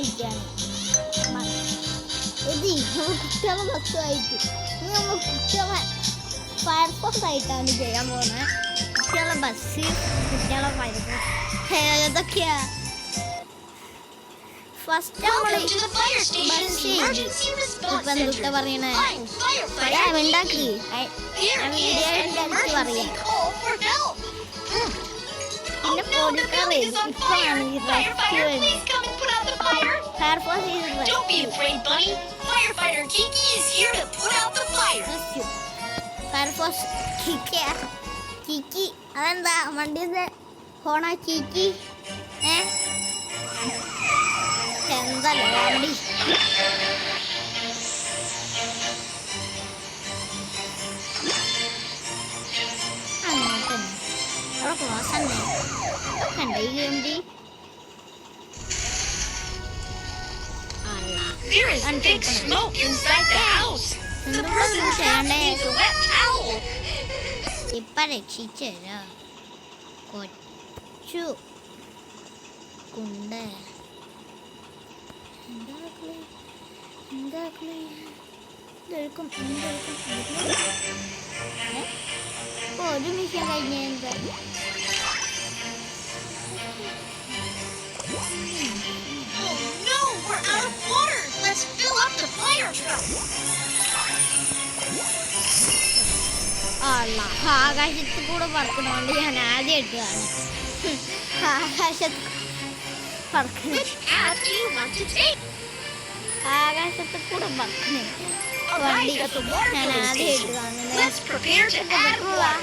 നിൽക്കുകയാണ്. ഇത് കുട്ടികളെ ബസ്സുമായിട്ട് ഇനി നമ്മൾ കുട്ടികളെ ഫയർഫോഴ്സ് ആയിട്ടാണ് ചെയ്യാൻ പോകുന്നത്. കുട്ടികളെ ബസ്, കുട്ടികളെ ഫയർഫോഴ്സ് ഏതൊക്കെയാ? ഫസ്റ്റ് നമ്മൾ ഇപ്പൊ എന്തൊക്കെ പറയണേ ഉണ്ടാക്കി വീഡിയോ ഉണ്ടാക്കി പറയാം. പിന്നെ പോലീസുകാർ ഇപ്പോഴാണ് ഈ റെസ്ക്യൂ ഫയർഫോഴ്സ് ഫയർഫോഴ്സ് കിക്കി. അതെന്താ വണ്ടിയുടെ ഹോണാ കിക്കി? എന്താ വണ്ടി അങ്ങോട്ട് അവിടെ ക്ലോസ് തന്നെ കണ്ട ഈ വണ്ടി. There is thick smoke inside the house. The person trapped needs a wet towel. ഇപ്പൊ രക്ഷിച്ചോ കൊച്ചു കുണ്ട്. ഒരു മിഷൻ കഴിഞ്ഞ Oh no, we're out of water. Let's fill up the fire truck. ആകാശത്ത് കൂടെ പറക്കണോണ്ട് ഞാൻ ആദ്യമായിട്ട് കാണാം ആകാശത്ത് പറക്കണ. Which path do you want to take? ആകാശത്ത് കൂടെ പറക്കണേ വണ്ടി ഞാൻ ആദ്യമായിട്ട് കാണുന്നത്. Let's prepare to add water.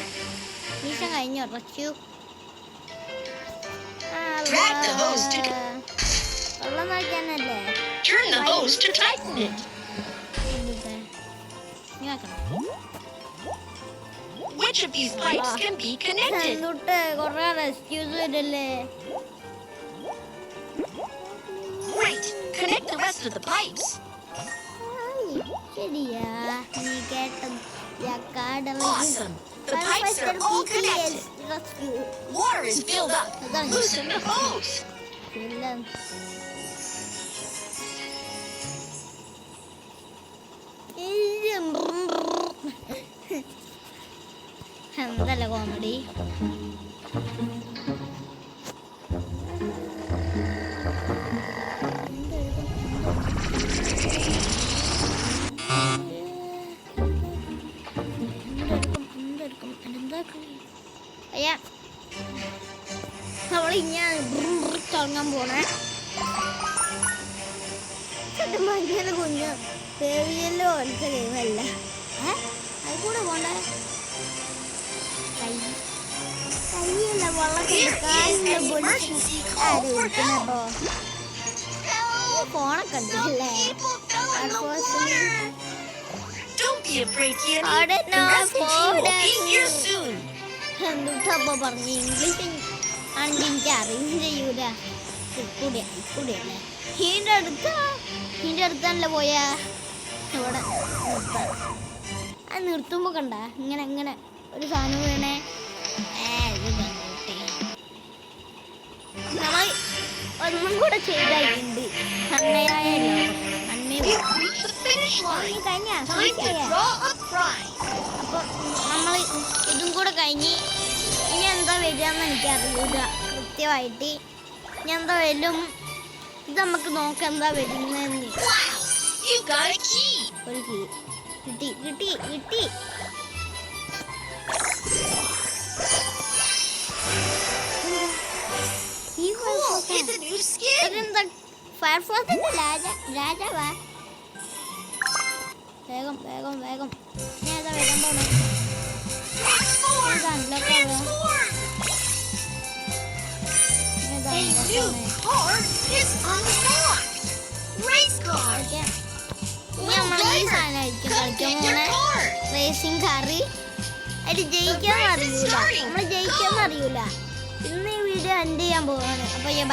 Mission കഴിഞ്ഞു ഉറച്ചു. Drag the hose to വെള്ളം നോക്കാനല്ലേ? turn the hose to tighten it. Which of these pipes can be connected? കൊറേ റെസ്ക്യൂസ് വരല്ലേ? Great. Connect the rest of the pipes. ശരിയാ നീ കേട്ടത്. Awesome. The pipes are all connected. Water is filled up. Loosen the hose. എന്തല്ല comedy. അയ്യാ അവളിങ്ങനെ തുടങ്ങാൻ പോണേ. ഭയങ്കര കുഞ്ഞ് പേവിയല്ലോ ഒലിച്ച ഗെയിമല്ല. അത് കൂടെ പോണ്ടേ? കയ്യല്ല വള്ളത്തിനപ്പോ ഫോണൊക്കെ ഉണ്ടല്ലേ? Don't be afraid, Tierney. The rescue team will be here soon. എന്തുട്ടപ്പോ പറഞ്ഞു ഇംഗ്ലീഷ് ആണെങ്കിൽ എനിക്ക് അറിയുകയും ചെയ്യൂല. ഇക്കൂടിയല്ലേ ഇതിൻ്റെ അടുത്താണല്ലോ പോയാ ഇവിടെ നിർത്താം. അത് നിർത്തുമ്പോ കണ്ട ഇങ്ങനെ ഒരു സാധനം വേണേ. നമ്മൾ ഒന്നും കൂടെ ചെയ്തായിട്ടുണ്ട്. അമ്മയായല്ലോ കഴിഞ്ഞ അപ്പൊ നമ്മൾ ഇതും കൂടെ കഴിഞ്ഞ് ഇനി എന്താ വരികയെന്ന് എനിക്കറിയില്ല കൃത്യമായിട്ട്. ഇനി എന്താ വരും ഇത് നമുക്ക് നോക്കാം എന്താ വരുന്നതെന്ന്. ഒരു കീ കിട്ടി. ഫയർഫോഴ്സിന്റെ രാജാവാ. വേഗം ഞാൻ ഏതാ വരാൻ പോണേ? നമ്മൾ ഈ സാധനമായിരിക്കും കളിക്കാൻ പോണേ. Racing car. അതിൽ ജയിക്കാന്ന് അറിയൂല. ഇന്ന് ഈ വീഡിയോ എൻഡ് ചെയ്യാൻ പോവാണ്. അപ്പൊ